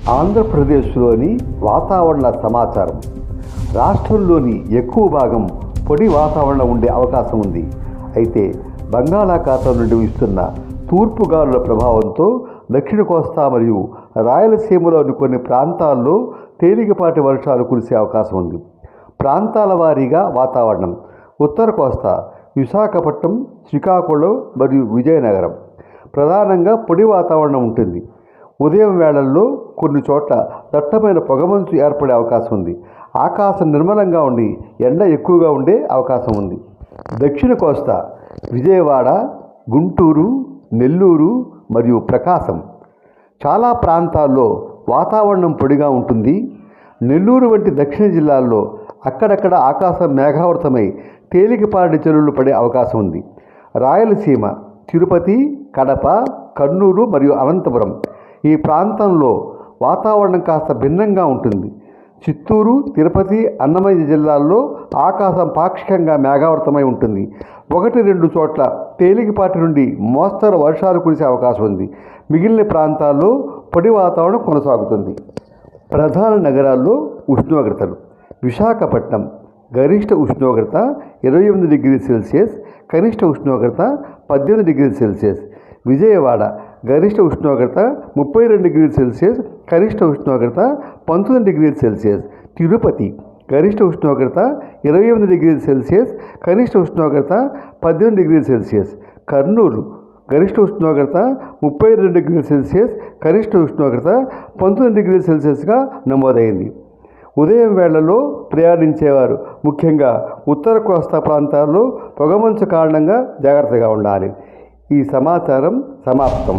ఆంధ్రప్రదేశ్లోని వాతావరణ సమాచారం. రాష్ట్రంలోని ఎక్కువ భాగం పొడి వాతావరణం ఉండే అవకాశం ఉంది. అయితే బంగాళాఖాతం నుండి వీస్తున్న తూర్పు గాలుల ప్రభావంతో దక్షిణ కోస్తా మరియు రాయలసీమలోని కొన్ని ప్రాంతాల్లో తేలికపాటి వర్షాలు కురిసే అవకాశం ఉంది. ప్రాంతాల వారీగా వాతావరణం. ఉత్తర కోస్తా, విశాఖపట్నం, శ్రీకాకుళం మరియు విజయనగరం ప్రధానంగా పొడి వాతావరణం ఉంటుంది. ఉదయం వేళల్లో కొన్ని చోట్ల దట్టమైన పొగమంచు ఏర్పడే అవకాశం ఉంది. ఆకాశం నిర్మలంగా ఉండి ఎండ ఎక్కువగా ఉండే అవకాశం ఉంది. దక్షిణ కోస్తా, విజయవాడ, గుంటూరు, నెల్లూరు మరియు ప్రకాశం చాలా ప్రాంతాల్లో వాతావరణం పొడిగా ఉంటుంది. నెల్లూరు వంటి దక్షిణ జిల్లాల్లో అక్కడక్కడ ఆకాశం మేఘావృతమై తేలికపాటి జల్లులు పడే అవకాశం ఉంది. రాయలసీమ, తిరుపతి, కడప, కర్నూలు మరియు అనంతపురం ఈ ప్రాంతంలో వాతావరణం కాస్త భిన్నంగా ఉంటుంది. చిత్తూరు, తిరుపతి, అన్నమయ్య జిల్లాల్లో ఆకాశం పాక్షికంగా మేఘావృతమై ఉంటుంది. 1-2 చోట్ల తేలికపాటి నుండి మోస్తరు వర్షాలు కురిసే అవకాశం ఉంది. మిగిలిన ప్రాంతాల్లో పొడి వాతావరణం కొనసాగుతుంది. ప్రధాన నగరాల్లో ఉష్ణోగ్రతలు. విశాఖపట్నం గరిష్ట ఉష్ణోగ్రత 28 డిగ్రీల సెల్సియస్, కనిష్ట ఉష్ణోగ్రత 18 డిగ్రీల సెల్సియస్. విజయవాడ గరిష్ట ఉష్ణోగ్రత 32 డిగ్రీల సెల్సియస్, కనిష్ట ఉష్ణోగ్రత 19 డిగ్రీల సెల్సియస్. తిరుపతి గరిష్ట ఉష్ణోగ్రత 28 డిగ్రీల సెల్సియస్, కనిష్ట ఉష్ణోగ్రత 18 డిగ్రీల సెల్సియస్. కర్నూలు గరిష్ట ఉష్ణోగ్రత 32 డిగ్రీల సెల్సియస్, కనిష్ట ఉష్ణోగ్రత 19 డిగ్రీల సెల్సియస్గా నమోదైంది. ఉదయం వేళల్లో ప్రయాణించేవారు ముఖ్యంగా ఉత్తర కోస్తా ప్రాంతాల్లో పొగమంచు కారణంగా జాగ్రత్తగా ఉండాలి. ఈ సమాచారం సమాప్తం.